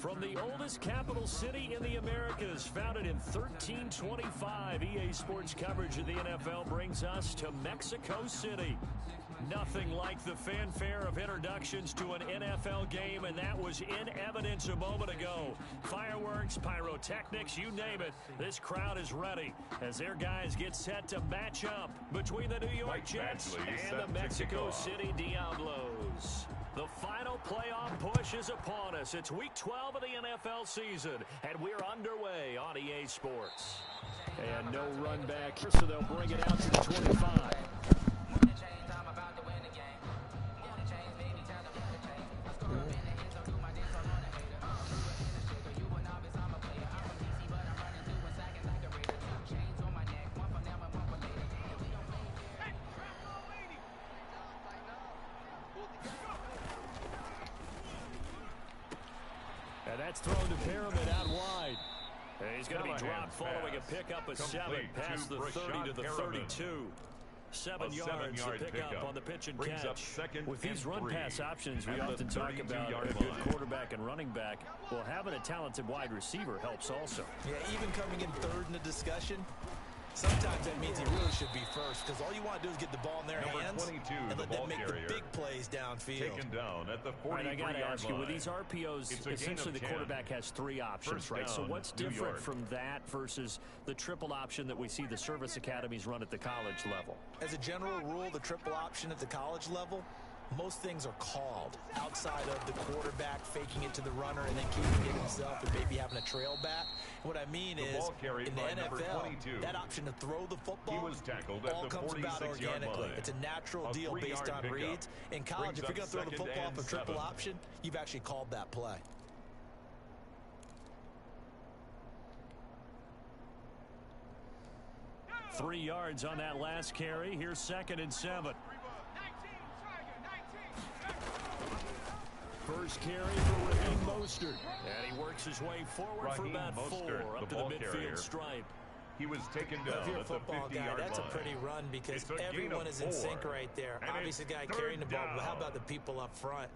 From the oldest capital city in the Americas, founded in 1325, EA Sports coverage of the NFL brings us to Mexico City. Nothing like the fanfare of introductions to an NFL game, and that was in evidence a moment ago. Fireworks, pyrotechnics, you name it. This crowd is ready as their guys get set to match up between the New York Jets and the Mexico City Diablos. The final playoff push is upon us. It's Week 12 of the NFL season, and we're underway on EA Sports. And no run back, so they'll bring it out to the 25. And that's thrown to Pyramid out wide. And he's going to be dropped following a pickup of 7 past the 30 to the 32. 7 yards to pick up on the pitch and catch. With these run-pass options, we often talk about a good quarterback and running back. Well, having a talented wide receiver helps also. Yeah, even coming in third in the discussion, sometimes that means he really should be first, because all you want to do is get the ball in their hands 22, and let them make the big plays downfield. Taken down at the 43-yard line. I got to ask you, with these RPOs, essentially the quarterback has 3 options, right? So what's different from that versus the triple option that we see the service academies run at the college level? As a general rule, the triple option at the college level, most things are called outside of the quarterback faking it to the runner and then keeping it himself and maybe having a trail back. What I mean is, in the NFL, that option to throw the football all comes about organically. It's a natural deal based on reads. In college, if you're going to throw the football off a triple option, you've actually called that play. Three yards on that last carry. Here's 2nd and 7. First carry for Raheem Mostert. And he works his way forward for about 4 up to the midfield stripe. He was taken down if you're a at the football 50-yard guy, that's line. a pretty run because everyone is in sync right there. Obviously, the guy carrying the ball, but how about the people up front?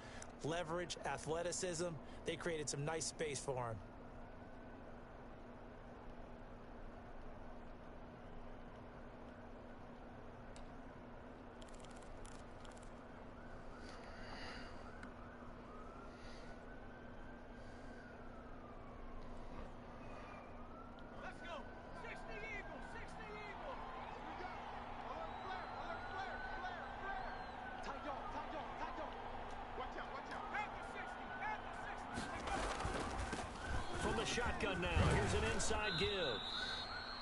Leverage, athleticism, they created some nice space for him. Shotgun now. Here's an inside give.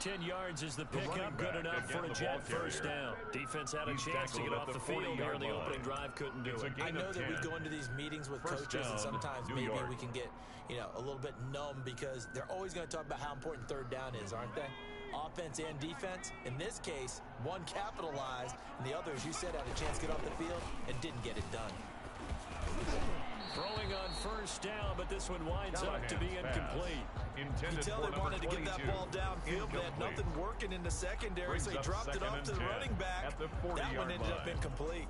10 yards is the pickup. Good enough for a Jet first down. Defense had a chance to get off the field here. The opening drive couldn't do it. I know that we go into these meetings with coaches and sometimes maybe we can get, a little bit numb because they're always going to talk about how important third down is, aren't they? Offense and defense. In this case, one capitalized and the other, as you said, had a chance to get off the field and didn't get it done. Throwing on first down, but this one winds up to be incomplete. You can tell they wanted to get that ball downfield. They had nothing working in the secondary, so he dropped it off to the running back. That one ended up incomplete.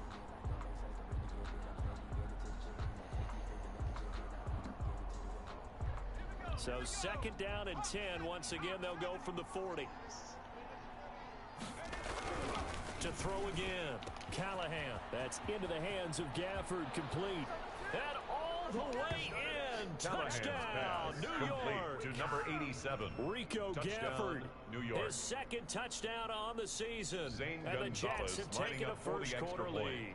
So 2nd down and 10. Once again, they'll go from the 40. To throw again. Callahan. That's into the hands of Gafford, complete. And all the way in. Touchdown, New York. To number 87. Rico Gafford. New York. His 2nd touchdown on the season. And the Jets have taken a first quarter lead.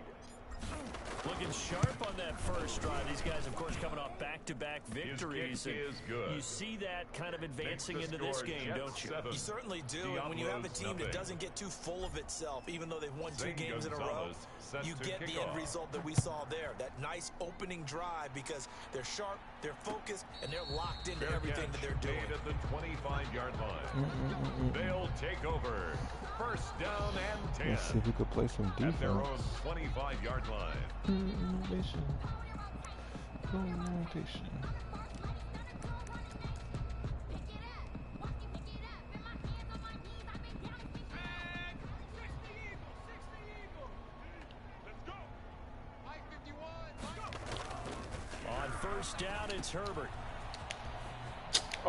Looking sharp on that first drive. These guys, of course, coming off back-to-back victories. His kick is good. You see that kind of advancing into this game, don't you? You certainly do. And when you have a team that doesn't get too full of itself, even though they've won 2 games in a row, you get the end result that we saw there. That nice opening drive because they're sharp, they're focused, and they're locked into everything that they're doing. At the 25-yard line. They'll take over. First down and 10. Let's see if we could play some defense. At their own 25-yard line. Innovation. Rotation. On first down, it's Herbert.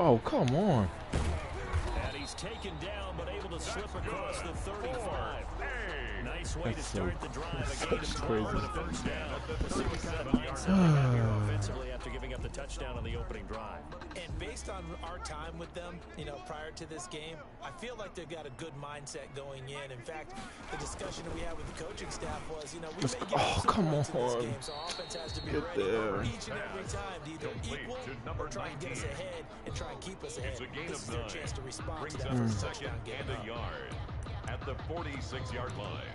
Oh, come on. And he's taken down, but able to slip across the 35. Nice way to start the drive. A gain of 12 and a first down. We'll see what kind of mindset they got here offensively after giving up the touchdown on the opening drive. And based on our time with them, you know, prior to this game, I feel like they've got a good mindset going in. In fact, the discussion that we had with the coaching staff was, you know, we may get some points in this game, so offense has to be ready each and every time to either equal or try and get us ahead and try and keep us ahead. This is their chance to respond to that first touchdown game. And a yard at the 46-yard line.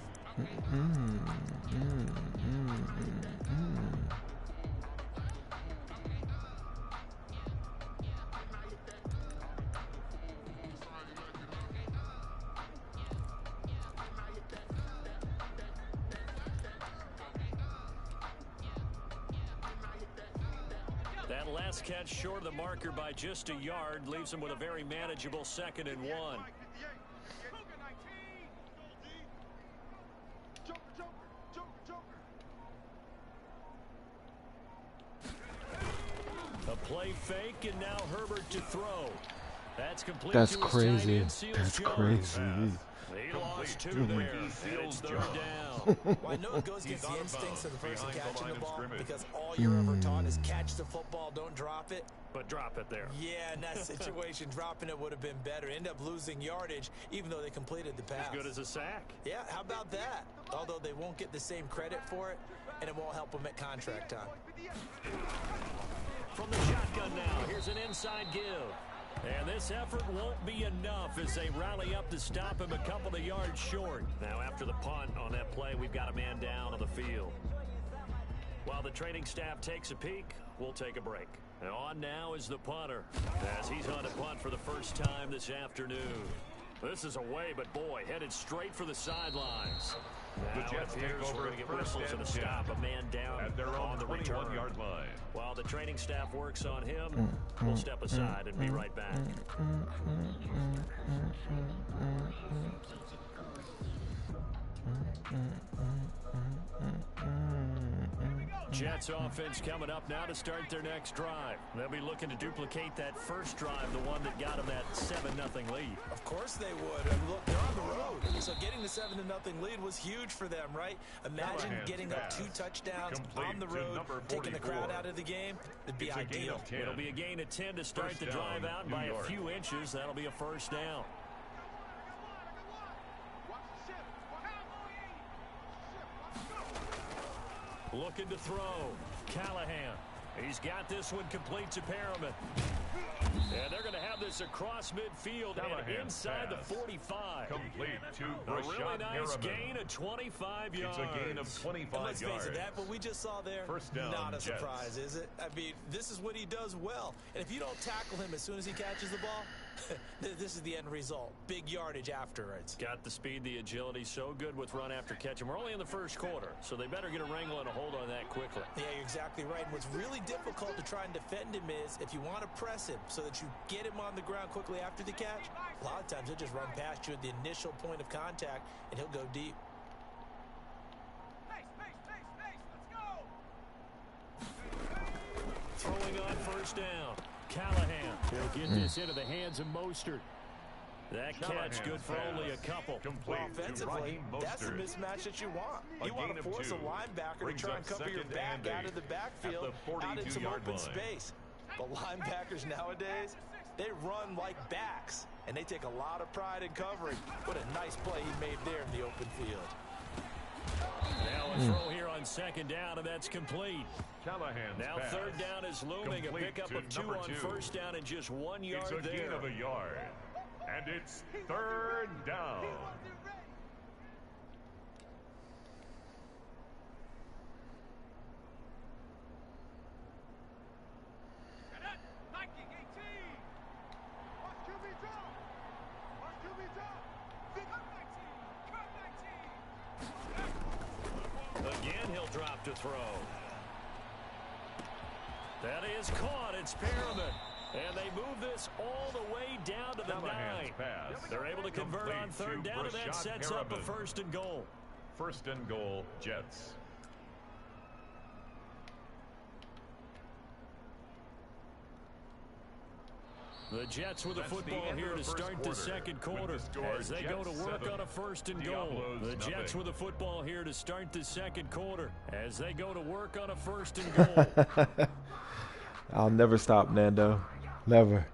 That last catch short of the marker by just a yard leaves him with a very manageable 2nd and 1. A play fake, and now Herbert to throw. That's complete. That's to his crazy. tight end, Seals That's Jones. crazy. He lost 2 there, and it's 3rd down. Well, I know it goes against the instincts of the person catching the ball because all you're ever taught is catch the football, don't drop it. But drop it there. Yeah, in that situation, dropping it would have been better. End up losing yardage, even though they completed the pass. As good as a sack. Yeah, how about that? Although they won't get the same credit for it, and it won't help them at contract time. From the shotgun now, here's an inside give. And this effort won't be enough as they rally up to stop him a couple of yards short. Now, after the punt on that play, we've got a man down on the field. While the training staff takes a peek, we'll take a break. And on now is the punter, as he's on a punt for the first time this afternoon. This is away, but boy, headed straight for the sidelines. Now The Jets it appears take over we're going to get first whistles and a and 10 stop, a man down at their on own the return. 21-yard line. While the training staff works on him, we'll step aside and be right back. Jets offense coming up now to start their next drive. They'll be looking to duplicate that first drive, the one that got them that 7-0 lead. Of course they would. I mean, look, they're on the road. So getting the 7-0 lead was huge for them, right? Imagine getting up 2 touchdowns on the road, taking the crowd out of the game. It'd be ideal. It'll be a gain of 10 to start the drive out by a few inches. That'll be a first down. Looking to throw. Callahan. He's got this one complete to Perriman. And they're going to have this across midfield and inside the 45. Complete to A really nice gain of 25 yards. It's a gain of 25 and let's yards. face it, that what we just saw there, First down, not a Jets. surprise, is it? I mean, this is what he does well. And if you don't tackle him as soon as he catches the ball, this is the end result. Big yardage afterwards. Got the speed, the agility, so good with run after catch. And we're only in the first quarter, so they better get a wrangle and a hold on that quickly. Yeah, you're exactly right. And what's really difficult to try and defend him is if you want to press him so that you get him on the ground quickly after the catch, a lot of times he'll just run past you at the initial point of contact, and he'll go deep. Throwing on first down. Callahan will get this into the hands of Mostert. That catch good for only a couple. Well, offensively, that's the mismatch that you want. You want to force a linebacker to try and cover your back out of the backfield, out in some open space. But linebackers nowadays, they run like backs, and they take a lot of pride in covering. What a nice play he made there in the open field. Now a throw here on second down, and that's complete. Callahan's now pass. Third down is looming. Complete A pickup of 2 on first down and just 1 yard it's a there. gain of a yard. And it's third down. Again, he'll drop to throw. That is caught. It's Perriman. And they move this all the way down to the 9. Pass. They're able to convert on third down, and that sets up a first and goal. First and goal, Jets. The Jets with the football here to start the second quarter as they go to work on a 1st and goal. The Jets with the football here to start the second quarter as they go to work on a 1st and goal. I'll never stop, Nando. Never.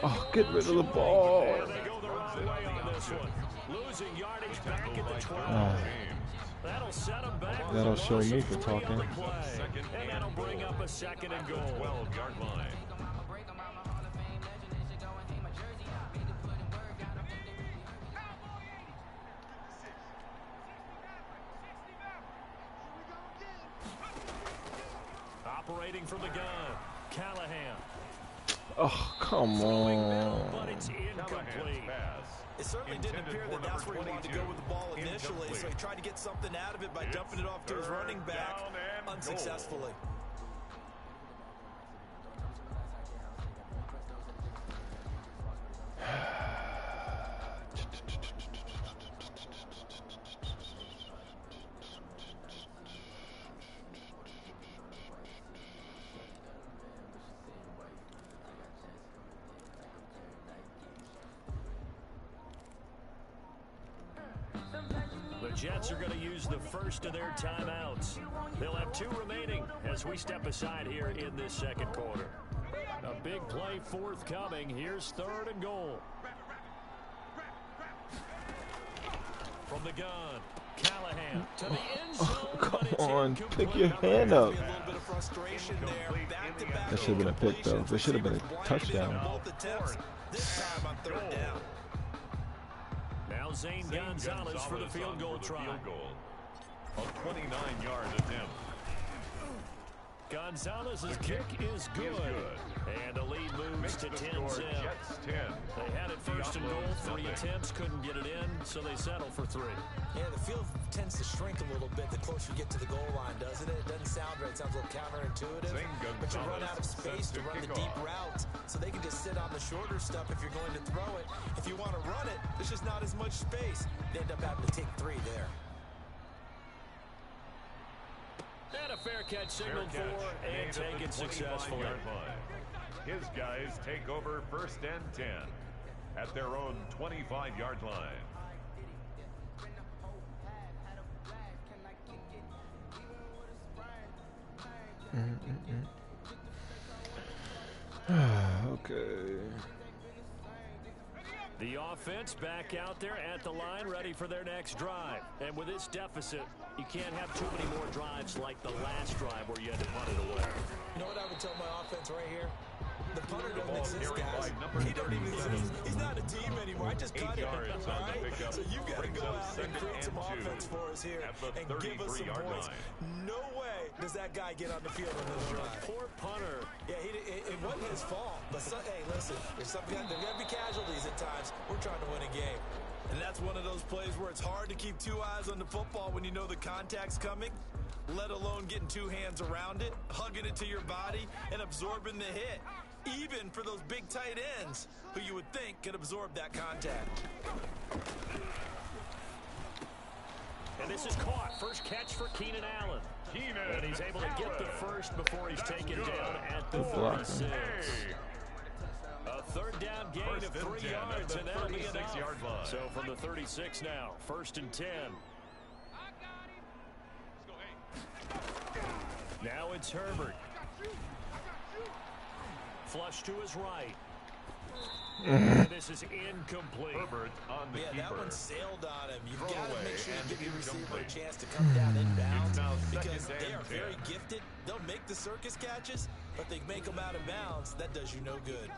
Oh, get rid of the ball. And they go the wrong way on this one. Losing yardage back at the 12. That'll set them back. That'll show me for talking. And that'll bring up a 2nd and goal. 12-yard line. Operating from the gun, Callahan. Oh, come on. But it's incomplete. It certainly didn't appear that that's where he wanted to go with the ball initially, so he tried to get something out of it by dumping it off to his running back unsuccessfully. The Jets are going to use the first of their timeouts. They'll have 2 remaining as we step aside here in this second quarter. A big play forthcoming. Here's 3rd and goal. From the gun, Callahan to the end zone. Oh, come on, pick your hand up. That should have been a pick, though. There should have been a touchdown. This time on 3rd down. Now Zane Gonzalez for the field goal try. A 29-yard attempt. Gonzalez's kick is good. And the lead moves to 10-10. They had it 1st and goal, 3 attempts, couldn't get it in, so they settle for 3. Yeah, the field tends to shrink a little bit the closer you get to the goal line, doesn't it? It doesn't sound right. It sounds a little counterintuitive. But you run out of space to run the deep routes, so they can just sit on the shorter stuff if you're going to throw it. If you want to run it, there's just not as much space. They end up having to take 3 there. And a fair catch signaled for and taken successfully. His guys take over 1st and 10 at their own 25-yard line. Okay. The offense back out there at the line, ready for their next drive. And with this deficit, you can't have too many more drives like the last drive where you had to punt it away. You know what I would tell my offense right here? The punter don't exist, guys. He don't even exist. He's not a team anymore. I just cut him, all right? So you got to go out and create some offense for us here and give us some points. No way does that guy get on the field on this drive. Poor punter. Yeah, it wasn't his fault. But, hey, listen, there's going to be casualties at times. We're trying to win a game. And that's one of those plays where it's hard to keep 2 eyes on the football when you know the contact's coming, let alone getting 2 hands around it, hugging it to your body, and absorbing the hit. Even for those big tight ends who you would think could absorb that contact. And this is caught. First catch for Keenan Allen. And he's able to get the first before he's taken down at the 36. A 3rd down gain of 3 yards, and that'll be enough. So from the 36 now, 1st and 10. Now it's Herbert. Flush to his right. And this is incomplete. Herbert on the keeper. That one sailed on him. You've got to make sure you give your receiver a chance to come down inbounds because they are very gifted. They'll make the circus catches, but they make them out of bounds. That does you no good.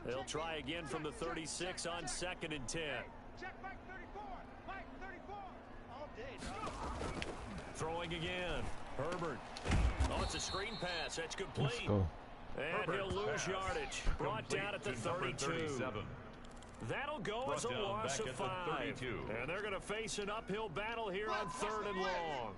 They'll try again from the 36 on 2nd and 10. Throwing again. Herbert. Oh, it's a screen pass. That's complete. Let's go. And he'll lose yardage. Brought down at the 32. That'll go as a loss of 5. And they're going to face an uphill battle here on 3rd and long.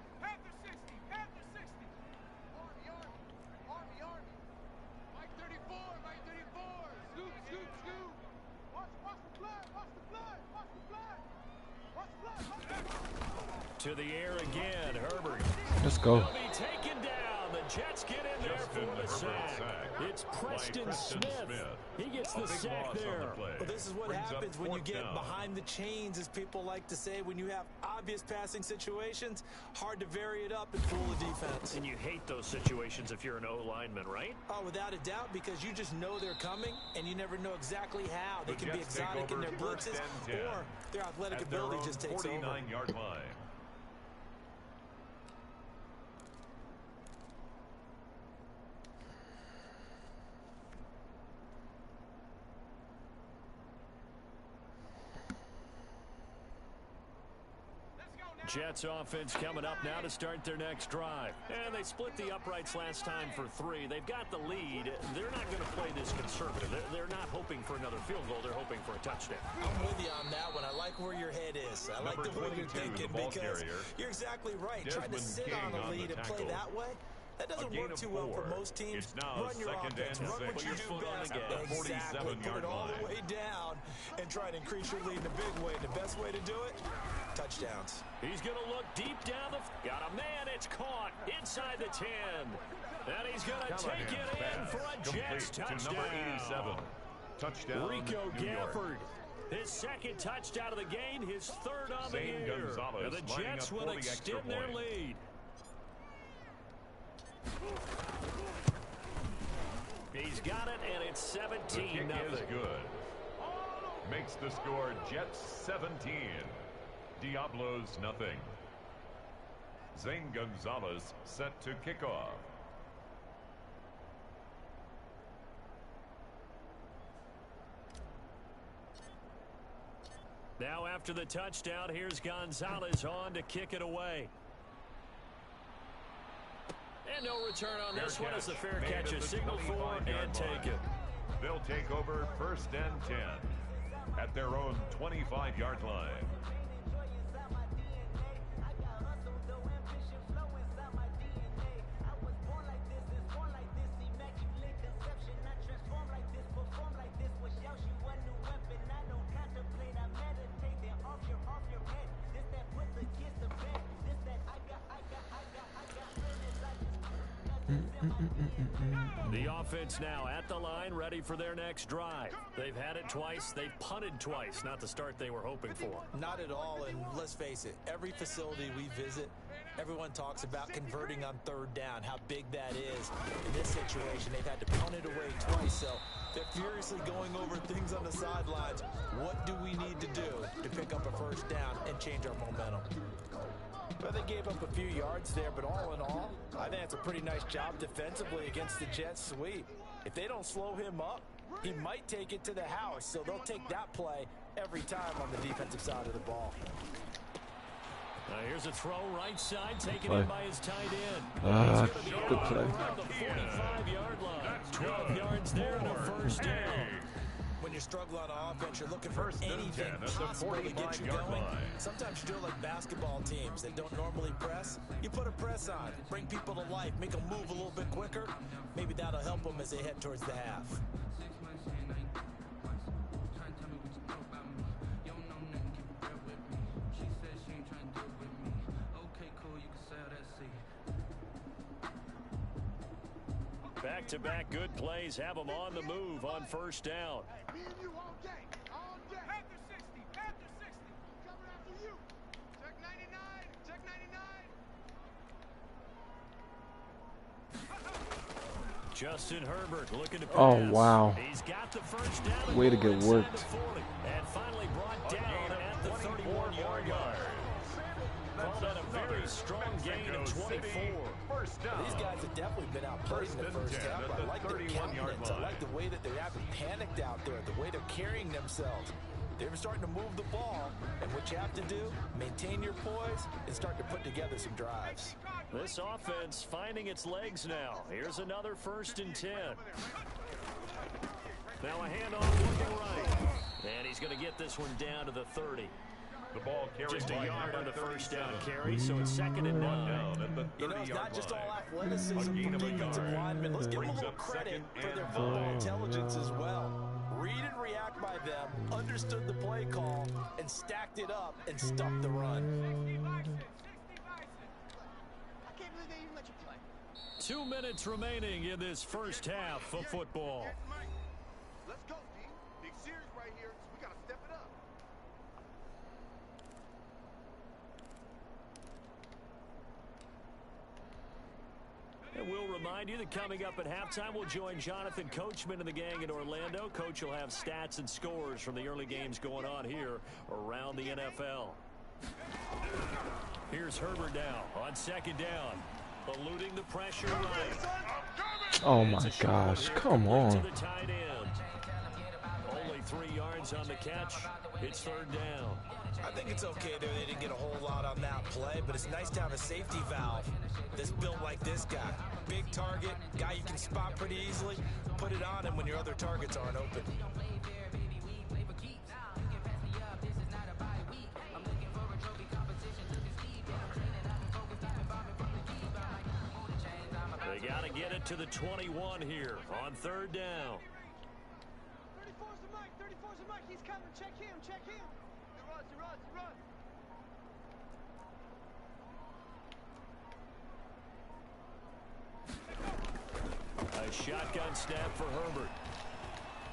To the air again, Herbert. Let's go. Will be taken down. The Jets get in there for the sack. It's Preston Smith. He gets the sack there. Well, this is what happens when you get behind the chains, as people like to say. When you have obvious passing situations, hard to vary it up and fool the defense. And you hate those situations if you're an O-lineman, right? Oh, without a doubt, because you just know they're coming, and you never know exactly how. They can be exotic in their blitzes, or their athletic ability just takes over. 49-yard line. Jets offense coming up now to start their next drive. And they split the uprights last time for 3. They've got the lead. They're not going to play this conservative. They're not hoping for another field goal. They're hoping for a touchdown. I'm with you on that one. I like where your head is. I like the way you're thinking, because you're exactly right. Trying to sit on a lead and play that way, that doesn't work too well for most teams. Run your offense. Run what you do best. Exactly. Put it all the way down and try to increase your lead in a big way. The best way to do it, touchdowns. He's going to look deep down the... Got a man. It's caught inside the 10. And he's going to take it in for a Jets touchdown. Number 87. Touchdown, Rico New York. Gafford. His second touchdown of the game. His third on the year. And the Jets will extend their lead. He's got it, and it's 17-0. The kick is good. Makes the score Jets 17. Diablos nothing. Zane Gonzalez set to kick off. Now after the touchdown, here's Gonzalez on to kick it away. And no return on this one as the fair catch is signaled for and taken. They'll take over 1st and 10 at their own 25-yard line. The offense now at the line, ready for their next drive. They've had it twice. They've punted twice. Not the start they were hoping for. Not at all, and let's face it, every facility we visit, everyone talks about converting on 3rd down, how big that is. In this situation, they've had to punt it away twice, so they're furiously going over things on the sidelines. What do we need to do to pick up a 1st down and change our momentum? Well, they gave up a few yards there, but all in all, I think it's a pretty nice job defensively against the Jets sweep. If they don't slow him up, he might take it to the house, so they'll take that play every time on the defensive side of the ball. Here's a throw right side, taken in by his tight end. Good play. The 45-yard line. 12 yards there and a 1st down. When you struggle on offense, you're looking for anything possible to get you going. Sometimes you do it like basketball teams that don't normally press. You put a press on, bring people to life, make them move a little bit quicker. Maybe that'll help them as they head towards the half. Back-to-back good plays have them on the move on 1st down. Me and you all day, all day. After 60, after 60. Coming after you. Check 99, check 99. Justin Herbert looking to pass. Oh, wow. He's got the 1st down. Way to get worked. And finally brought down at the 31-yard line. Called that a very strong gain of 24. These guys have definitely been outplayed in the 1st half. I like their countenance. I like the way that they haven't panicked out there, the way they're carrying themselves. They're starting to move the ball, and what you have to do, maintain your poise and start to put together some drives. This offense finding its legs now. Here's another 1st and 10. Now a handoff looking right. And he's going to get this one down to the 30. The ball carried just a by yard on the 37. 1st down carry, so it's 2nd and 9. You know, it's not just all athleticism from defensive linemen. Let's give them a little credit for their football intelligence as well. Read and react by them, understood the play call, and stacked it up and stuffed the run. 2 minutes remaining in this first half of football. Let's go, D. Big series right here, so we got to step it up. And we'll remind you that coming up at halftime, we'll join Jonathan Coachman and the gang in Orlando. Coach will have stats and scores from the early games going on here around the NFL. Here's Herbert now on second down. Eluding the pressure right. Oh my gosh, come on. To the tight end. Only 3 yards on the catch. It's third down. I think it's okay there. They didn't get a whole lot on that play, but it's nice to have a safety valve that's built like this guy. Big target, guy you can spot pretty easily. Put it on him when your other targets aren't open. They got to get it to the 21 here on third down. 34's the mic. 34's the mic. He's coming. Check him. Check him. He runs. He runs. He runs. A shotgun snap for Herbert.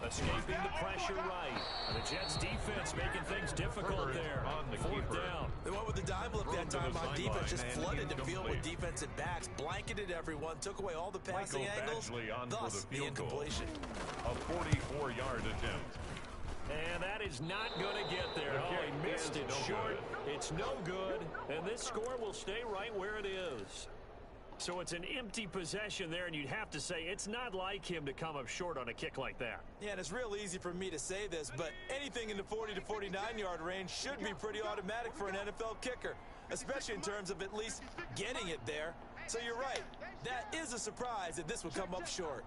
Escaping the pressure right. And the Jets defense making things difficult there. On the Fourth keeper. down. They went with the dive look that Thrown to time the on defense, just sideline flooded and the field with incomplete. defensive backs, blanketed everyone, took away all the passing Michael angles, Badgley on for thus the the field goal. incompletion. A 44-yard attempt. And that is not going to get there. The Oh, kick he missed is it no short. good. It's no good. And this score will stay right where it is. So it's an empty possession there, and you'd have to say it's not like him to come up short on a kick like that. Yeah, and it's real easy for me to say this, but anything in the 40 to 49-yard range should be pretty automatic for an NFL kicker, especially in terms of at least getting it there. So you're right. That is a surprise that this would come up short.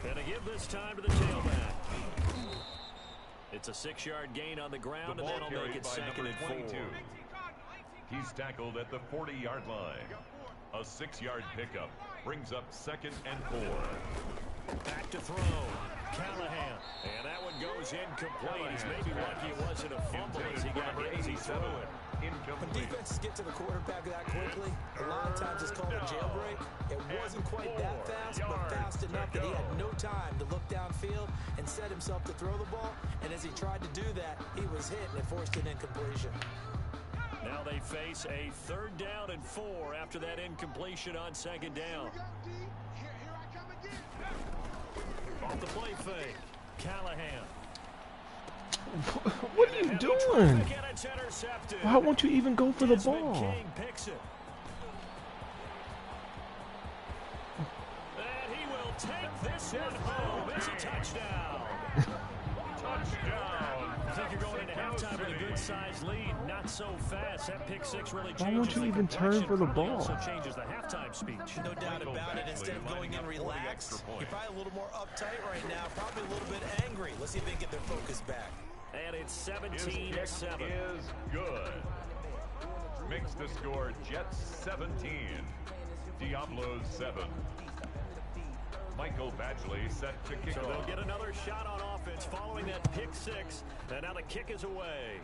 Gonna give this time to the tailback. It's a 6-yard gain on the ground, The and ball that'll make carried it by second number and 22. 4. He's tackled at the 40-yard line. A 6-yard pickup brings up second and 4. Back to throw. Callahan. And that one goes incomplete. He's maybe lucky it wasn't a fumble as he got hit as he threw it. When Incomplete. defenses get to the quarterback that quickly, a lot of times it's called a jailbreak. It wasn't quite that fast, but fast enough that he had no time to look downfield and set himself to throw the ball. And as he tried to do that, he was hit and it forced an incompletion. Now they face a 3rd down and 4 after that incompletion on second down. Here I come again. Off the play fake. Callahan. What are you doing? And it's intercepted. Why won't you even go for the Desmond ball? King picks it. And he will take this one home. It's a touchdown. Touchdown. I think you're going into halftime with a good-sized lead. Not so fast. That pick six really changes. Why won't you the even turn complexion. for the Probably ball? Also changes the halftime speech. No doubt Michael about it. Badgley Instead of going lining in up for the relaxed, extra point. you're probably a little more uptight right now, probably a little bit angry. Let's see if they can get their focus back. And it's His kick 17-7. is good. Makes the score Jets 17. Diablos 7. Michael Badgley set to kick So off. they'll get another shot on offense following that pick six. And now the kick is away.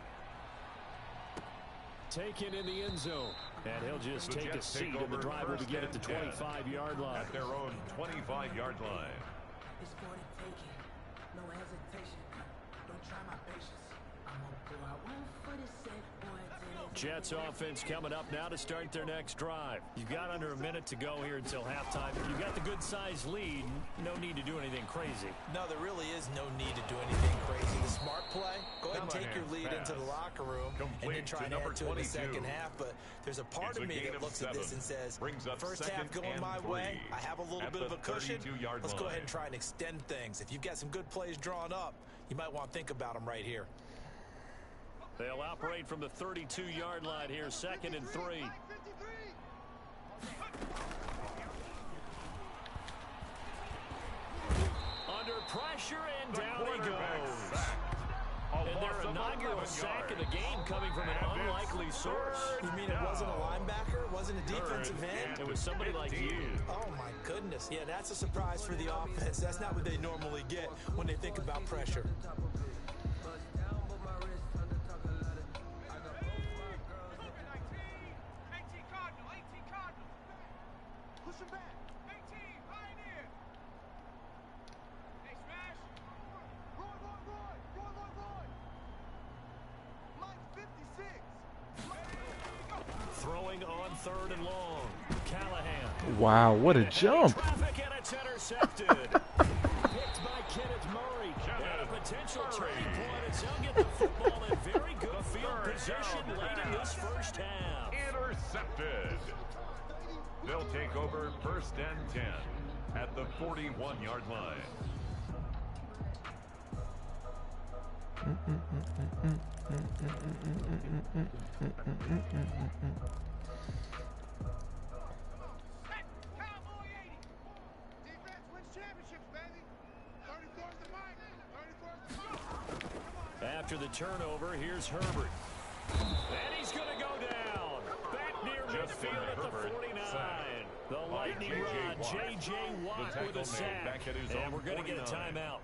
Taken in the end zone. And he'll just The take a Jets seat, take and the over drive will first begin at the and 10 25-yard line. At their own 25-yard line. It's for the taking. No hesitation. Don't try my patience. I'm gonna go out one for the set, boy, till it's Jets offense coming up now to start their next drive. You've got under a minute to go here until halftime. You've got the good-sized lead. No need to do anything crazy. No, there really is no need to do anything crazy. The smart play, go ahead and take your Callahan's lead into the pass. locker room and then Complete try to and number add to it in the 22. second half. But there's a part It's of a me gain that of looks at this 7. and says, Brings up first half second going and my 3 way. I have a little at bit of the a cushion. 32-yard Let's go ahead line. and try and extend things. If you've got some good plays drawn up, you might want to think about them right here. They'll operate from the 32-yard line here, 2nd and 3. 53. Under pressure, and The down he quarterback goes. sacked. A And loss their of inaugural 11 sack of yards. the game coming from an And it's unlikely source. You mean it wasn't a linebacker? It wasn't a defensive Third end? and It was somebody like 15. you. Oh, my goodness. Yeah, that's a surprise for the offense. That's not what they normally get when they think about pressure. bust down, but my wrist on the talking ladder. I got both my girls. 18 Cardinal, 18 Cardinal. Push him back. 18, pioneer. Hey, smash. Roy. Mike 56. Throwing on 3rd and long. Callahan. Wow, what a jump. Traffic and it's intercepted. Picked by Kenneth Murray. And a potential turning point as they'll get the football in very good field position late in this first half. Intercepted. They'll take over 1st and 10 at the 41-yard line. Cowboy 80. Defense wins championships, baby. 34's the mic. 34's the mic. Come on. After the turnover, here's Herbert. And he's going to go down. Back near midfield at the 49. The lightning rod, J.J. Watt with a sack. And we're going to get a timeout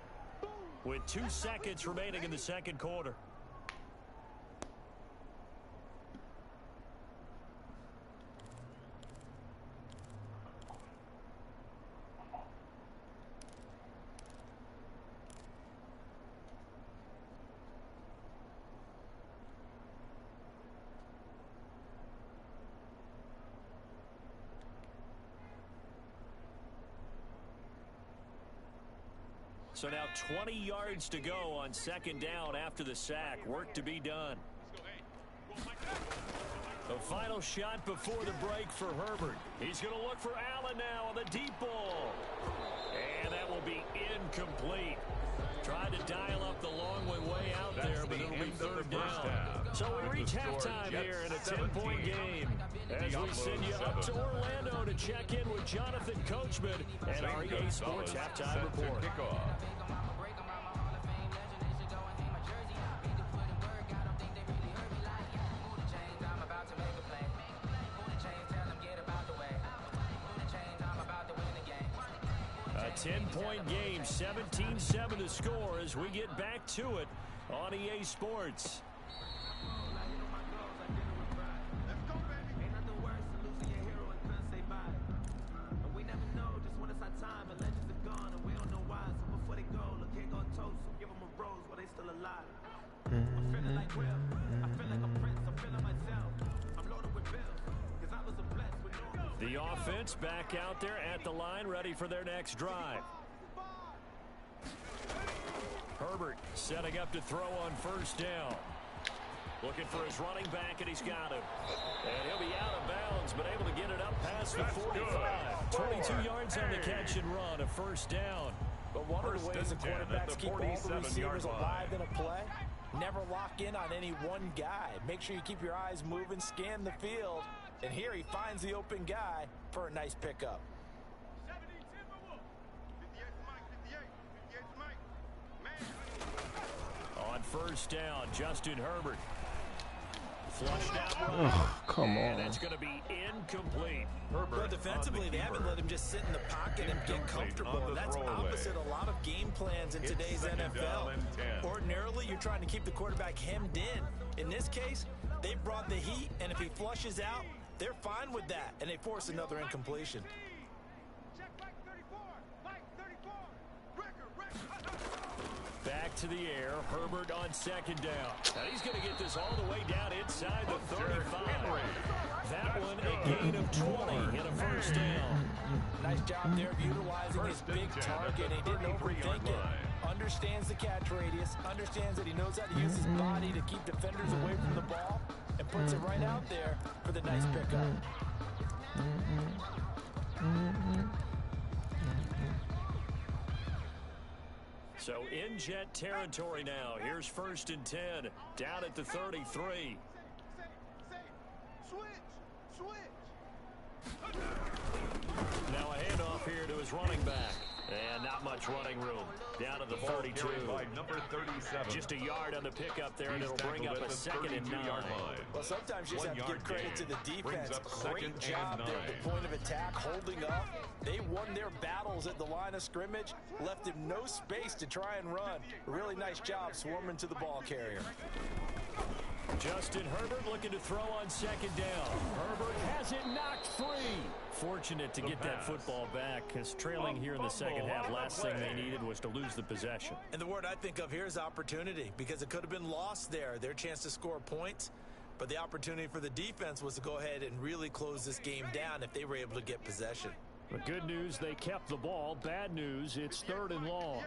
with 2 seconds remaining in the second quarter. So now 20 yards to go on 2nd down after the sack. Work to be done. The final shot before the break for Herbert. He's going to look for Allen now on the deep ball. And that will be incomplete. Tried to dial up the long way out there, but it'll be 3rd down. So we reach halftime here in a 10-point game. As we send you up to Orlando to check in with Jonathan Coachman and our EA Sports Halftime Report. A 10-point game, 17-7 the score as we get back to it on EA Sports. The offense back out there at the line, ready for their next drive. Herbert setting up to throw on 1st down. Looking for his running back, and he's got him. And he'll be out of bounds, but able to get it up past the 45. 22 yards on the catch and run, a 1st down. But one of the ways the quarterbacks keep all the receivers alive in a play, never lock in on any one guy. Make sure you keep your eyes moving, scan the field. And here he finds the open guy for a nice pickup. 70 Timberwolves. 58 Mike. On 1st down, Justin Herbert. Flushed out run. Oh, come And on. it's going to be incomplete. But defensively, they haven't let him just sit in the pocket and get comfortable. And that's opposite a lot of game plans in today's NFL. Ordinarily, you're trying to keep the quarterback hemmed in. In this case, they've brought the heat, and if he flushes out, they're fine with that, and they force another incompletion. Check Mike 34. Mike 34. Record. Back to the air. Herbert on 2nd down. Now he's going to get this all the way down inside the 35. That one a gain of 20 and a 1st down. Nice job there of utilizing his big target. He didn't overthink it. Understands the catch radius. Understands that he knows how to use his body to keep defenders away from the ball. And puts it right out there for the nice pickup. So in jet territory now. Here's 1st and 10. Down at the 33. Switch. Now a handoff here to his running back. And not much running room. Down to the 32. By number 37. Just a yard on the pickup there, and it'll bring up a 2nd and 9. Well, sometimes you just have to give credit to the defense. Great job there at the point of attack, holding up. They won their battles at the line of scrimmage, left him no space to try and run. Really nice job swarming to the ball carrier. Justin Herbert looking to throw on second down. Herbert has it knocked free. Fortunate to get that football back, because trailing here in the second half, last thing they needed was to lose the possession. And the word I think of here is opportunity, because it could have been lost there. Their chance to score points, but the opportunity for the defense was to go ahead and really close this game down if they were able to get possession. The good news, they kept the ball. Bad news, it's 3rd and long.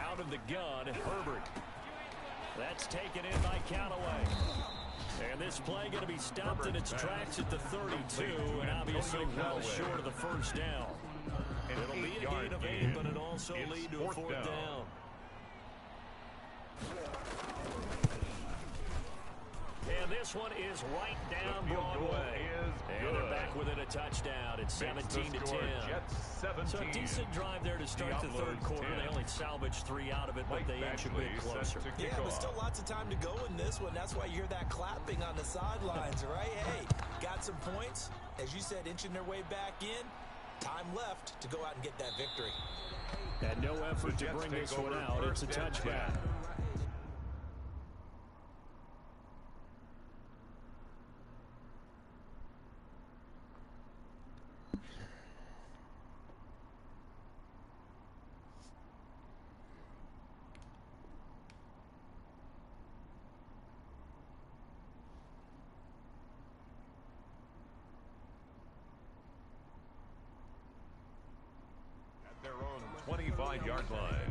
Out of the gun, Herbert. That's taken in by Callaway. And this play going to be stopped in its tracks at the 32, and obviously well short of the first down. It'll be a gain of 8, but it also lead to a 4th down. And this one is right down Broadway. And they're back within a touchdown. It's 17-10. So a decent drive there to start the 3rd quarter. They only salvaged 3 out of it, but they inch a bit closer. Yeah, but still lots of time to go in this one. That's why you hear that clapping on the sidelines, right? Hey, got some points. As you said, inching their way back in. Time left to go out and get that victory. And no effort to bring this one out. It's a touchback. Their own 25-yard line.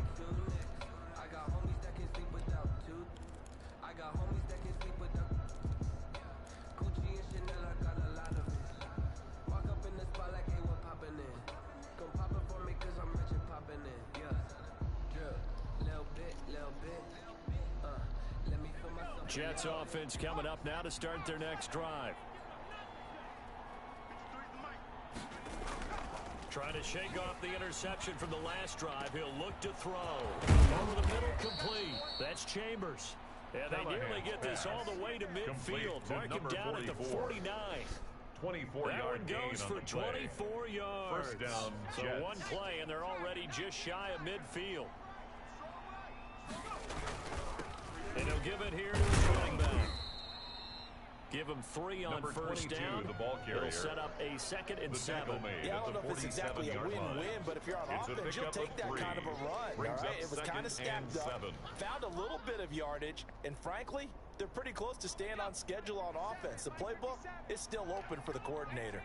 I got homies that can sleep without tooth. I got homies that can sleep without Gucci and Chanel. I got a lot of it. Walk up in the spot like, hey, what poppin' in? Gon' pop it for me 'cause I'm rich and poppin' in. Yeah, drip, little bit. Let me feel myself. Jets offense coming up now to start their next drive. Trying to shake off the interception from the last drive. He'll look to throw. Over the middle, complete. That's Chambers. And they nearly get this all the way to midfield. Mark him down at the 49. 24-yard gain goes on for the play. 24 yards. First down, so Jets. one play, and they're already just shy of midfield. And he'll give it here to his running back. Give him 3 on Number first 22, down. the ball carrier. It'll set up a 2nd and The 7. tackle made Yeah, I at don't know the if it's exactly a 47-yard line. win-win, but if you're on It's a offense, you'll pickup take of that 3. kind of a run. Brings All right? up It was kind of 2nd stacked and up. 7. Found a little bit of yardage, and frankly, they're pretty close to staying on schedule on offense. The playbook is still open for the coordinator.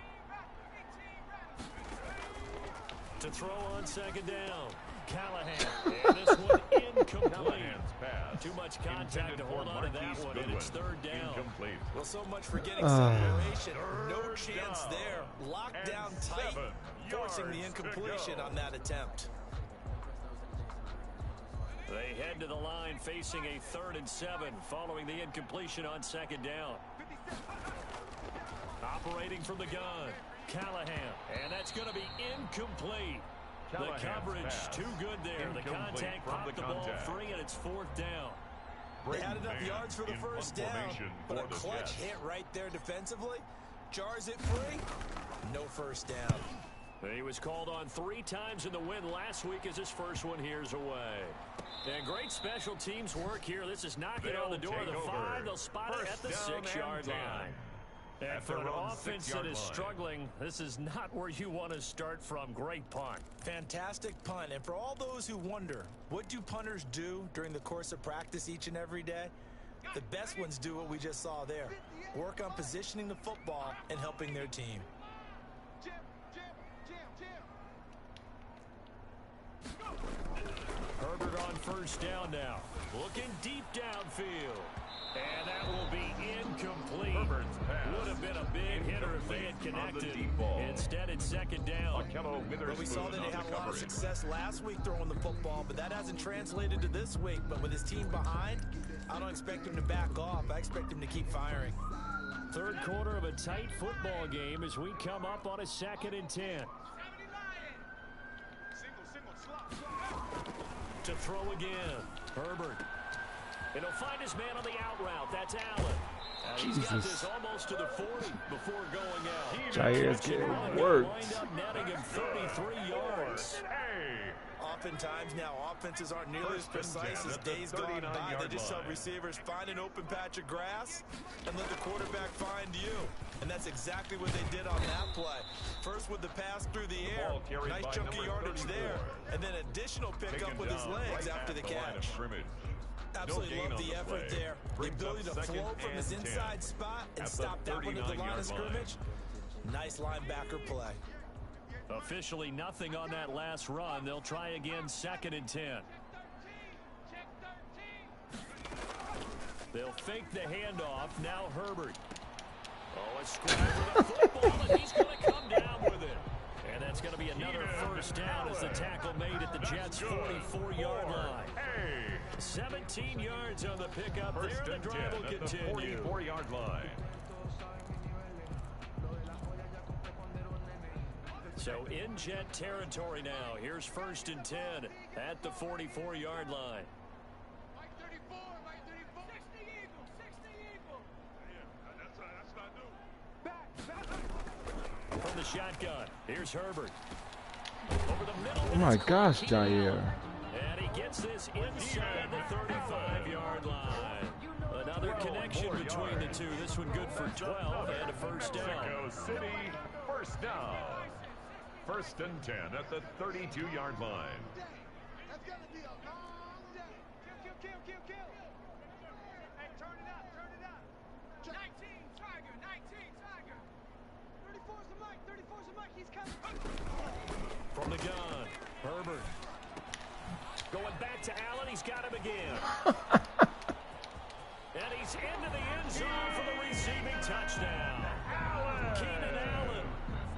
To throw on 2nd down. Callahan. And this one incomplete. Callahan's pass. Too much contact to hold on to that one, and it's 3rd down. Incomplete. Well, so much for getting separation. No chance down. there. Locked And down tight, 7 forcing the yards to incompletion go. on that attempt. They head to the line facing a 3rd and 7 following the incompletion on 2nd down. Operating from the gun. Callahan. And that's going to be incomplete. Callahan's The coverage pass. too good there. The Incomplete contact from popped the ball free, and it's 4th down. They had enough yards for the in first punt down, formation but a for the clutch Jets. hit right there defensively. Jars it free. No first down. He was called on 3 times in the win last week as his first one here's away. And great special teams work here. This is knocking on the door of the 5. They'll spot it at the 6-yard line. And for an offense that is struggling, this is not where you want to start from. Great punt. Fantastic punt. And for all those who wonder, what do punters do during the course of practice each and every day? The best ones do what we just saw there. Work on positioning the football and helping their team. Herbert on first down now. Looking deep downfield. And that will be incomplete. Herbert's pass. Would have been a big hitter if they had On the connected. deep ball. Instead, it's 2nd down. Akello But we saw Witherspoon that on they the had a lot of coverage. success last week throwing the football, but that hasn't translated to this week. But with his team behind, I don't expect him to back off. I expect him to keep firing. 3rd quarter of a tight football game as we come up on a 2nd and 10. To throw again. Herbert. And he'll find his man on the out route. That's Allen. He's got this almost to the 40 before going out. Jair's getting worked. Wind up netting him 33 yards. oftentimes now offenses aren't nearly as precise as days gone by. They just tell receivers, find an open patch of grass and let the quarterback find you. And that's exactly what they did on that play. First with the pass through the air, nice chunk of yardage there, and then additional pickup with his legs after the catch. Absolutely love the effort there. The ability to flow from his inside spot and stop that one at the line of scrimmage. Nice linebacker play. Officially nothing on that last run. They'll try again, 2nd and 10. They'll fake the handoff. Now Herbert. Oh, a square with a football, and he's going to come down with it. And that's going to be another first down as the tackle made at the Jets' 44-yard line. 17 yards on the pickup there. The drive will continue. 44-yard line. So in Jet territory now. Here's 1st and 10 at the 44-yard line. From the shotgun, here's Herbert. Over the middle. Oh my gosh, Jair. And he gets this inside the 35-yard line. Another connection between the two. This one good for 12 and a first down. Mexico City, first down. 1st and 10 at the 32-yard line. That's gonna be a long day. Kill. Hey, turn it up. 19, Tiger, 19, Tiger. 34's the mic, he's coming. From the gun, Herbert. Going back to Allen, he's got him again. And he's into the end zone for the receiving touchdown. Keenan Allen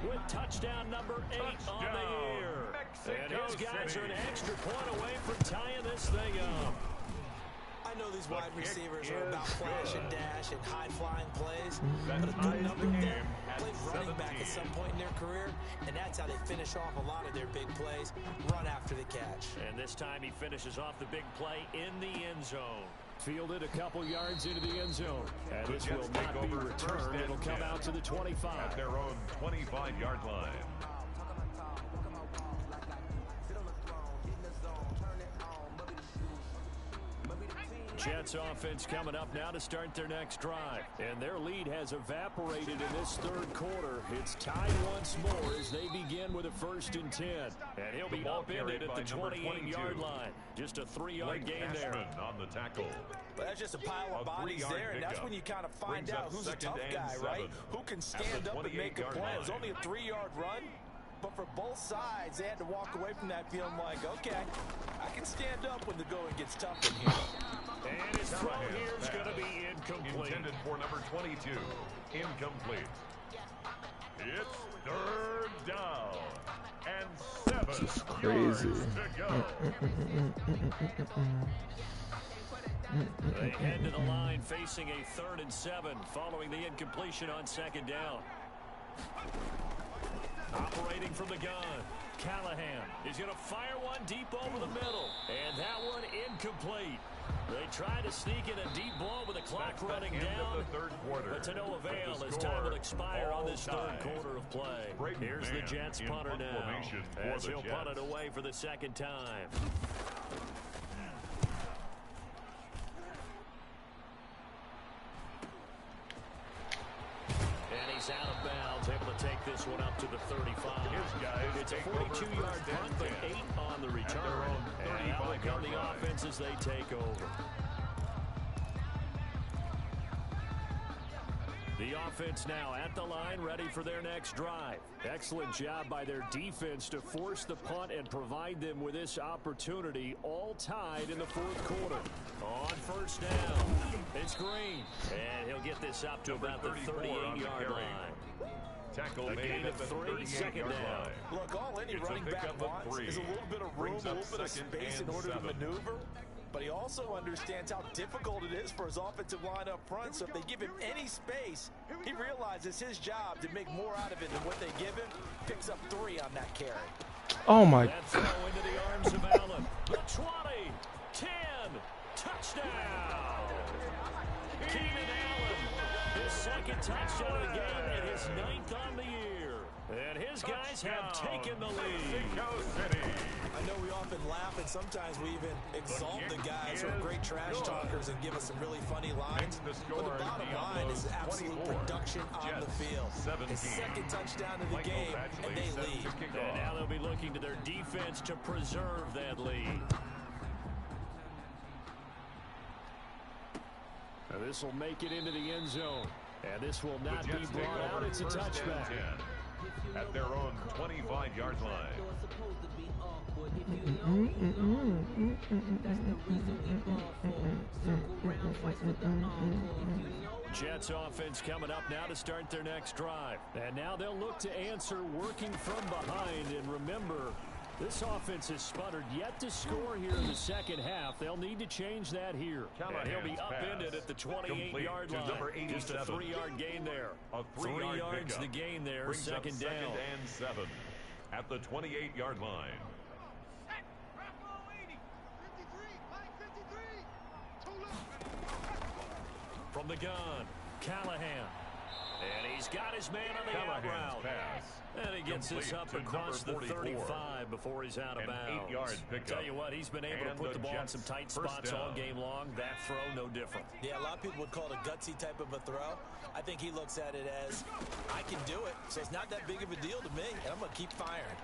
with touchdown number 8 on the year. And his guys are an extra point away from tying this thing up. I know these wide receivers are about flash and dash and high-flying plays, but a good number of them played running back at some point in their career, and that's how they finish off a lot of their big plays, run after the catch. And this time he finishes off the big play in the end zone. Fielded a couple yards into the end zone. And this will not be returned. It'll come out to the 25. At their own 25-yard line. Jets offense coming up now to start their next drive. And their lead has evaporated in this 3rd quarter. It's tied once more as they begin with a 1st and 10. And he'll be upended at the 28-yard line. Just a 3-yard gain there. On the tackle. But that's just a pile of bodies there, and that's when you kind of find out who's a tough guy, right? Who can stand up and make a play. It was only a 3-yard run, but for both sides, they had to walk away from that feeling like, okay, I can stand up when the going gets tough in here. And his throw here is going to be incomplete. Intended for number 22. Incomplete. It's 3rd down. And 7 Crazy. yards to go. They head to the line facing a 3rd and 7 following the incompletion on 2nd down. Operating from the gun, Callahan is going to fire one deep over the middle. And that one incomplete. They try to sneak in a deep ball with the clock running down, but to no avail as time will expire on this 3rd quarter of play. Here's the Jets punter now, as he'll punt it away for the 2nd time. And he's out of bounds, able to take this one up to the 35. It's a 42-yard punt, but 8 on the return. And out will come the offense as they take over. The offense now at the line, ready for their next drive. Excellent job by their defense to force the punt and provide them with this opportunity, all tied in the 4th quarter. On 1st down, it's Green. And he'll get this up to about the 38-yard line. Tackle A gain of 3, 2nd down. Look, all any running back wants is a little bit of room, a little bit of space in order to maneuver. But he also understands how difficult it is for his offensive line up front. So if they give him any space, he realizes his job to make more out of it than what they give him. Picks up 3 on that carry. Oh my That throw into the arms of Allen. The 20, 10, touchdown. Keenan Allen, his 2nd touchdown of the game and his 9th on the year. And his guys have taken the lead. Mexico City. I know we often laugh, and sometimes we even exalt the guys who are great trash talkers and give us some really funny lines. But the bottom line is absolute production on the field. His second touchdown of the game, and they lead. And now they'll be looking to their defense to preserve that lead. Now this will make it into the end zone. And this will not be brought out. It's a touchback. At their own 25-yard line. Jets offense coming up now to start their next drive. And now they'll look to answer working from behind. And remember, this offense has sputtered yet to score here in the second half. They'll need to change that here. And he'll be upended at the 28-yard line. Just a 3-yard gain there. A 3 yards the gain there. Second down. Second and 7 at the 28-yard line. From the gun, Callahan. And he's got his man on the out route. Pass. And he gets this up across the 35 before he's out of bounds. 8-yard pickup. Tell you what, he's been able to put the ball in some tight spots all game long. That throw, no different. Yeah, a lot of people would call it a gutsy type of a throw. I think he looks at it as, I can do it, so it's not that big of a deal to me, and I'm going to keep firing.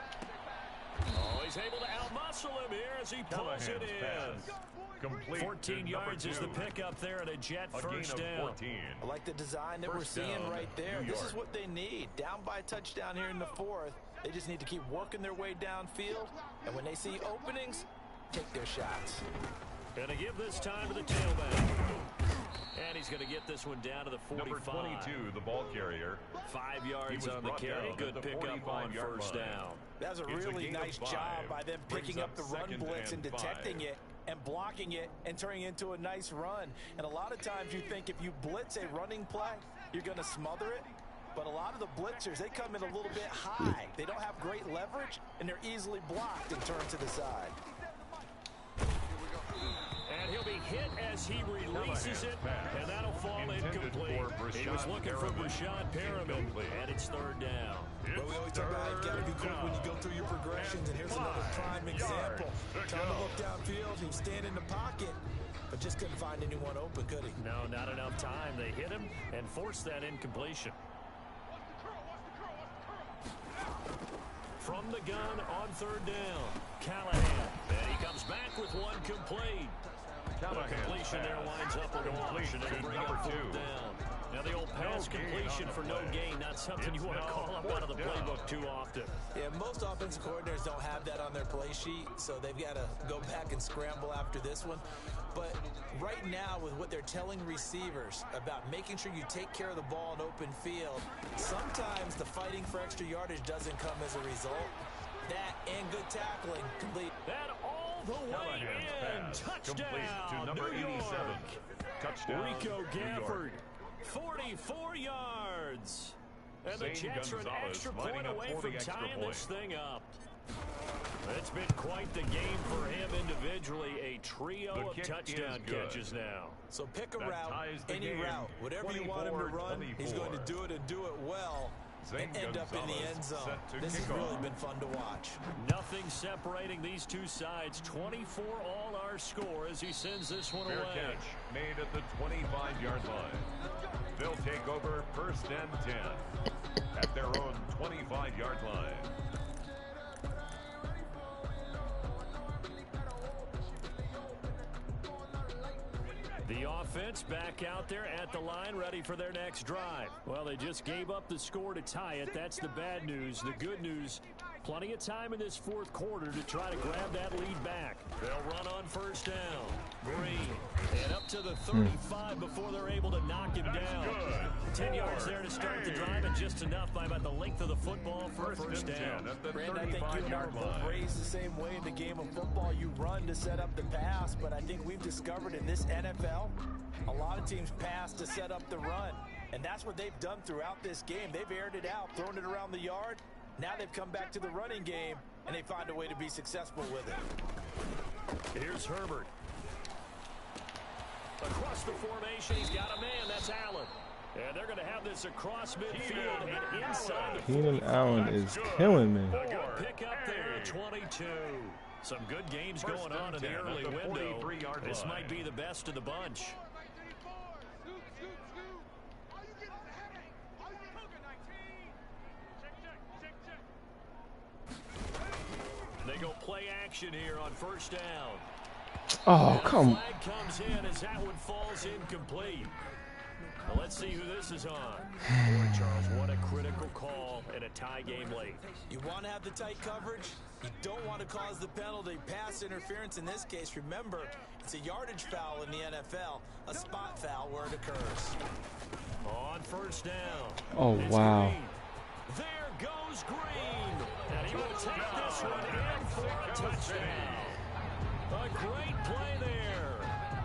Oh, he's able to outmuscle him here as he pulls it in. Complete 14 yards is the pickup there and a Jet first down. I like the design that we're seeing right there. This is what they need. Down by a touchdown here in the fourth. They just need to keep working their way downfield. And when they see openings, take their shots. Gonna give this time to the tailback. And he's going to get this one down to the 45. Number 22, the ball carrier. 5 yards on the carry. Good pickup on first down. That was a really nice job by them picking up the run blitz and detecting it and blocking it and turning it into a nice run. And a lot of times you think if you blitz a running play, you're going to smother it. But a lot of the blitzers, they come in a little bit high. They don't have great leverage, and they're easily blocked and turned to the side. And he'll be hit as he releases it, and that'll fall incomplete. He was looking for Brashad Perriman, and it's third down. But we always talk about how you've got to be quick when you go through your progressions, and here's another prime example. Trying to look downfield, he was standing in the pocket, but just couldn't find anyone open, could he? No, not enough time. They hit him and forced that incompletion. From the gun on third down, Callahan. And he comes back with one complete. The completion there winds up a wash, and they bring up fourth down. Now the old pass completion for no gain, not something you want to call up out of the playbook too often. Yeah, most offensive coordinators don't have that on their play sheet, so they've got to go back and scramble after this one. But right now, with what they're telling receivers about making sure you take care of the ball in open field, sometimes the fighting for extra yardage doesn't come as a result. That and good tackling complete. That all the way in. Touchdown, to number 87. Touchdown, Rico Gafford. 44 yards. And the Jets are an extra point away from tying this thing up. It's been quite the game for him individually. A trio of touchdown catches now. So pick a route, any route. Whatever you want him to run, he's going to do it and do it well. And end up in the end zone. This has really been fun to watch. Nothing separating these two sides. 24 all our score as he sends this one away. Fair catch made at the 25-yard line. They'll take over first and 10 at their own 25-yard line. The offense back out there at the line, ready for their next drive. Well, they just gave up the score to tie it. That's the bad news. The good news, plenty of time in this fourth quarter to try to grab that lead back. They'll run on first down. Green. And up to the 35 before they're able to knock him down. 10 yards there to start the drive, and just enough by about the length of the football for a first down. Brand, I think you and I are both raised the same way in the game of football. You run to set up the pass, but I think we've discovered in this NFL, a lot of teams pass to set up the run. And that's what they've done throughout this game. They've aired it out, thrown it around the yard. Now they've come back to the running game, and they find a way to be successful with it. Here's Herbert. Across the formation, he's got a man. That's Allen. And they're going to have this across midfield and inside. Keenan Allen is killing me. A good pick up there, 22. Some good games going on in the early window. This might be the best of the bunch. They go play action here on first down. Oh, come on. Flag comes in as that one falls incomplete. Well, let's see who this is on. Boy, Charles, what a critical call in a tie game late. You want to have the tight coverage? You don't want to cause the penalty. Pass interference in this case. Remember, it's a yardage foul in the NFL, a spot foul where it occurs. On first down. Oh, It's wow. Green. There goes Green. And he will take this one in for a touchdown. A great play there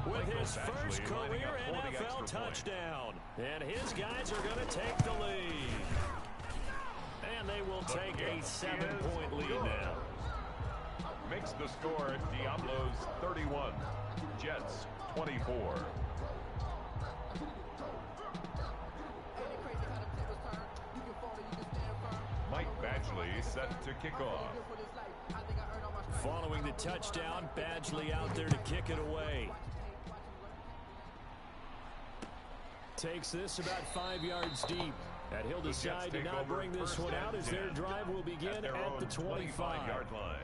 with his first career NFL touchdown. And his guys are going to take the lead. And they will take a 7-point lead now. Makes the score Diablos 31, Jets 24. Mike Badgley set to kick off. Following the touchdown, Badgley out there to kick it away. Takes this about 5 yards deep. And he'll decide to not bring this one out as their drive will begin at the 25-yard line.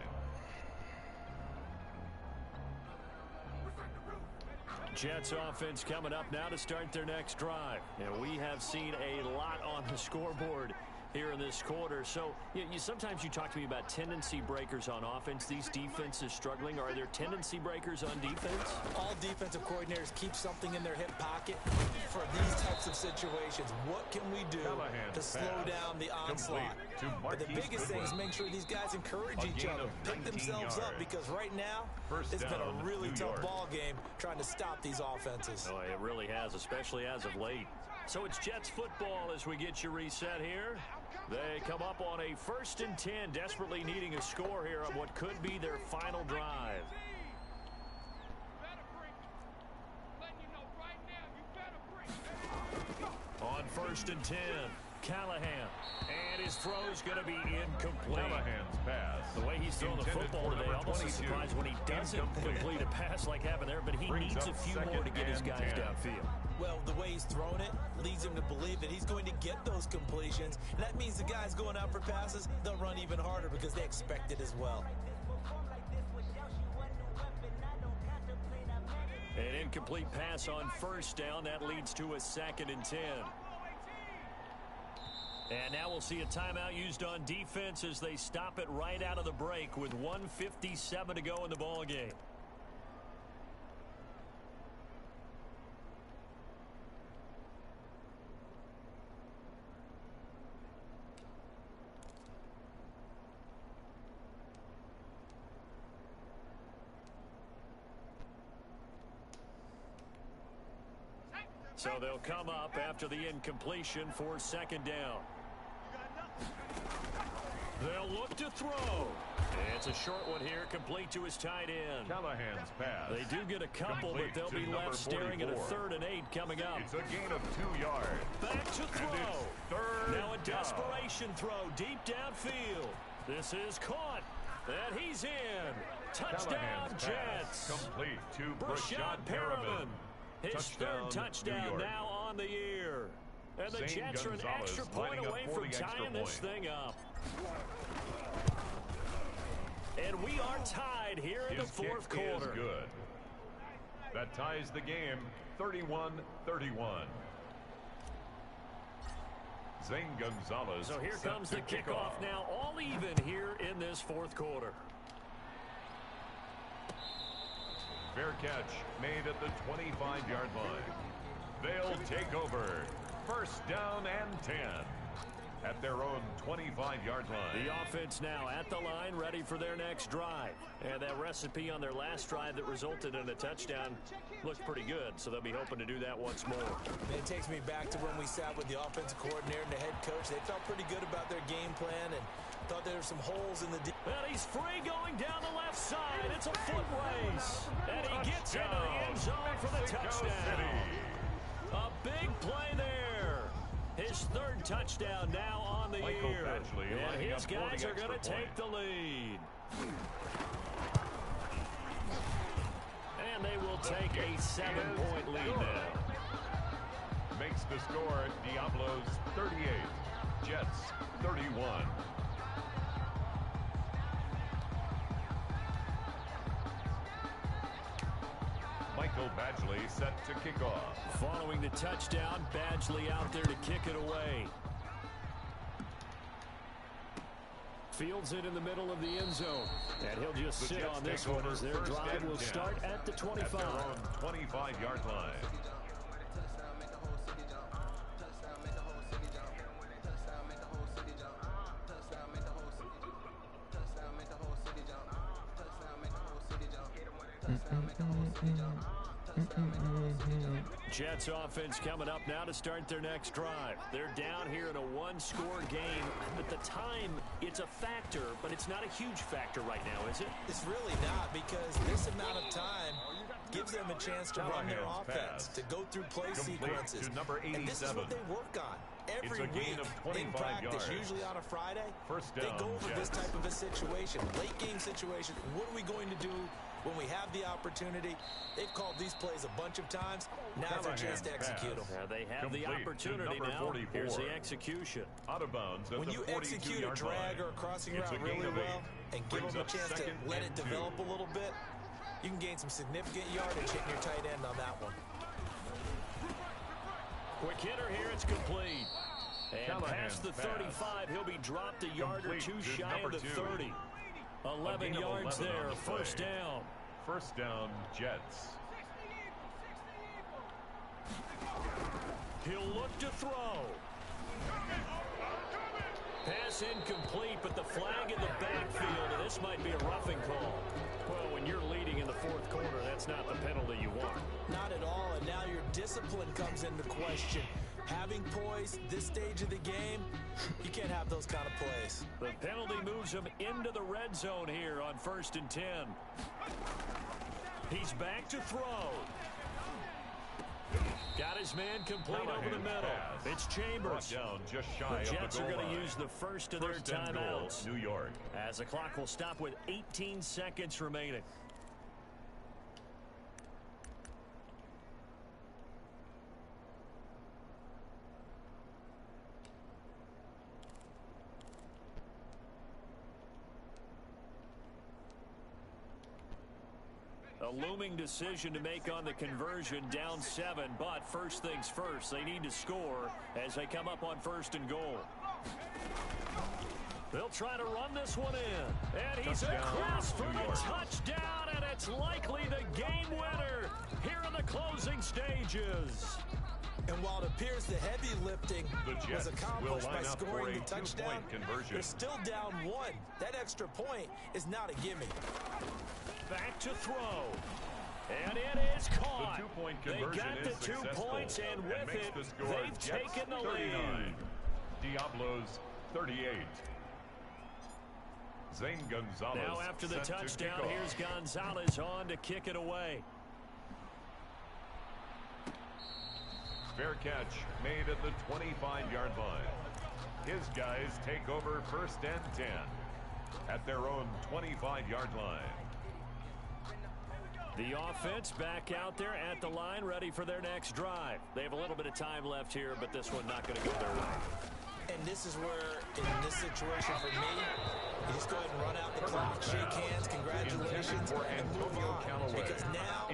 Jets offense coming up now to start their next drive. And we have seen a lot on the scoreboard here in this quarter. So sometimes you talk to me about tendency breakers on offense. These defenses struggling. Are there tendency breakers on defense? All defensive coordinators keep something in their hip pocket for these types of situations. What can we do to slow down the onslaught? But the biggest thing is make sure these guys encourage each other, pick themselves up, because right now it's been a really tough ball game trying to stop these offenses. Oh, it really has, especially as of late. So it's Jets football as we get you reset here. They come up on a 1st and 10, desperately needing a score here on what could be their final drive. On 1st and 10, Callahan. And his throw is going to be incomplete. Callahan's pass. The way he's throwing the football today, almost a surprise when he doesn't complete a pass like happened there, but he needs a few more to get his guys downfield. Well, the way he's thrown it leads him to believe that he's going to get those completions. And that means the guys going out for passes, they'll run even harder because they expect it as well. An incomplete pass on first down. That leads to a 2nd and 10. And now we'll see a timeout used on defense as they stop it right out of the break with 1:57 to go in the ball game. So they'll come up after the incompletion for 2nd down. They'll look to throw. It's a short one here, complete to his tight end. Callahan's pass. They do get a couple, but they'll be left staring at a 3rd and 8 coming up. It's a gain of 2 yards. Back to throw. Third Now a desperation throw deep downfield. This is caught. And he's in. Touchdown, Jets. Complete to Brashad Perriman. His third touchdown now on the year. And the Jets are an extra point away from tying this thing up. And we are tied here in the 4th quarter. Is good. That ties the game 31-31. Zane Gonzalez. So here comes the kickoff now, all even here in this 4th quarter. Fair catch made at the 25-yard line. They'll take over. 1st down and 10 at their own 25-yard line. The offense now at the line, ready for their next drive. And that recipe on their last drive that resulted in a touchdown looks pretty good, so they'll be hoping to do that once more. It takes me back to when we sat with the offensive coordinator and the head coach. They felt pretty good about their game plan and thought there were some holes in the deep. And he's free going down the left side. It's a foot race. And he gets into the end zone for the touchdown. A big play there. His third touchdown now on the year. And his guys are going to take the lead. And they will take a 7-point lead now. Makes the score Diablos 38, Jets 31. Michael Badgley set to kick off. Following the touchdown, Badgley out there to kick it away. Fields it in the middle of the end zone. And he'll just sit on this one as their drive will start at the 25. At their own 25-yard line. Jets offense coming up now to start their next drive. They're down here in a one-score game. At the time, it's a factor, but it's not a huge factor right now, is it? It's really not, because this amount of time gives them a chance to run their offense, to go through play sequences. And this is what they work on every week in practice, usually on a Friday. They go over this type of a situation, late game situation. What are we going to do when we have the opportunity? They've called these plays a bunch of times. Now's their chance to execute them. Yeah, they have the opportunity now. 44. Here's the execution. Out of bounds at when you execute a drag or a crossing route really well and give them a chance to let it develop a little bit, you can gain some significant yardage hitting your tight end on that one. Quick hitter here, it's complete. And past the 35, he'll be dropped a yard or two shy of the 30. 11 yards there, first down. First down, Jets. He'll look to throw. Pass incomplete, but the flag in the backfield, and this might be a roughing call. Well, when you're leading in the fourth quarter, that's not the penalty you want. Not at all, and now your discipline comes into question. Having poise this stage of the game, you can't have those kind of plays. The penalty moves him into the red zone here on 1st and 10. He's back to throw. Got his man complete over the middle. It's Chambers. Down just shy the Jets of the are goal going to line. use the first of their timeouts. New York. As the clock will stop with 18 seconds remaining. A looming decision to make on the conversion, down 7, but first things first, they need to score as they come up on 1st and goal. They'll try to run this one in, and he's across for the touchdown, and it's likely the game winner here in the closing stages. And while it appears the heavy lifting was accomplished by scoring the touchdown, they're still down 1. That extra point is not a gimme. Back to throw. And it is caught. The two-point they conversion got the is 2 successful points, and with makes it, the score they've Jets taken the 39. lead. Diablos 38. Zane Gonzalez. Now after the set touchdown, to here's Gonzalez on to kick it away. Fair catch made at the 25-yard line. His guys take over 1st and 10 at their own 25-yard line. The offense back out there at the line, ready for their next drive. They have a little bit of time left here, but this one not going to go their way. And this is where, in this situation for me, you just go ahead and run out the clock, shake hands, congratulations, and move on. Because now,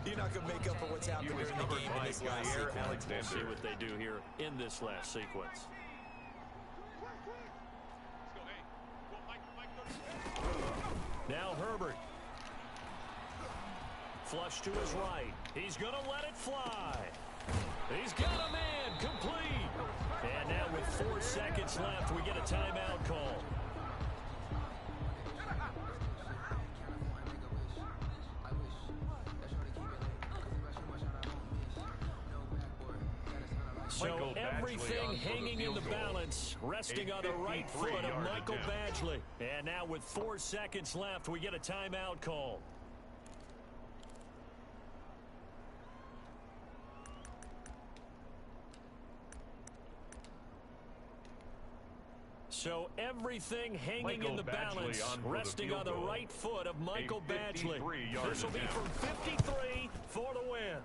you're not going to make up for what's happened during the game in this last sequence. We'll see what they do here in this last sequence. Now Herbert. Flush to his right. He's going to let it fly. He's got a man complete. And now with 4 seconds left, we get a timeout call. So everything hanging in the balance, resting on the right foot of Michael Badgley. And now with 4 seconds left, we get a timeout call. So everything hanging in the balance, resting on the right foot of Michael Badgley. This will be from 53 for the win.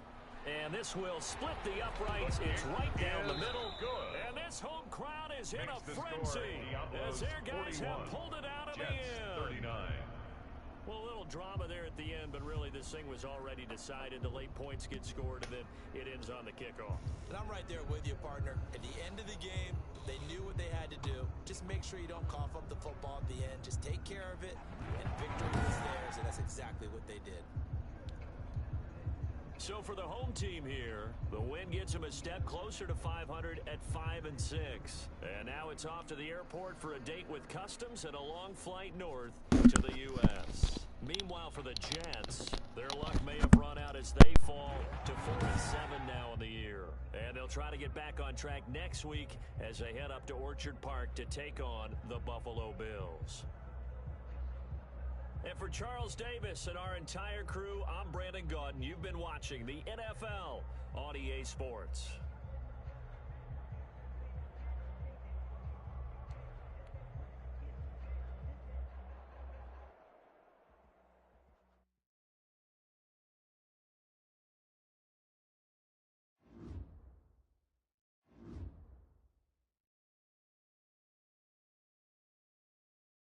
And this will split the uprights. It's right down the middle. And this home crowd is in a frenzy as their guys have pulled it out of the end. Well, a little drama there at the end, but really this thing was already decided. The late points get scored, and then it ends on the kickoff. And I'm right there with you, partner. At the end of the game, they knew what they had to do. Just make sure you don't cough up the football at the end. Just take care of it, and victory was theirs, and that's exactly what they did. So for the home team here, the win gets them a step closer to 500 at 5-6. And now it's off to the airport for a date with customs and a long flight north to the U.S. Meanwhile, for the Jets, their luck may have run out as they fall to 4-7 now in the year. And they'll try to get back on track next week as they head up to Orchard Park to take on the Buffalo Bills. And for Charles Davis and our entire crew, I'm Brandon Gaudin. You've been watching the NFL on EA Sports.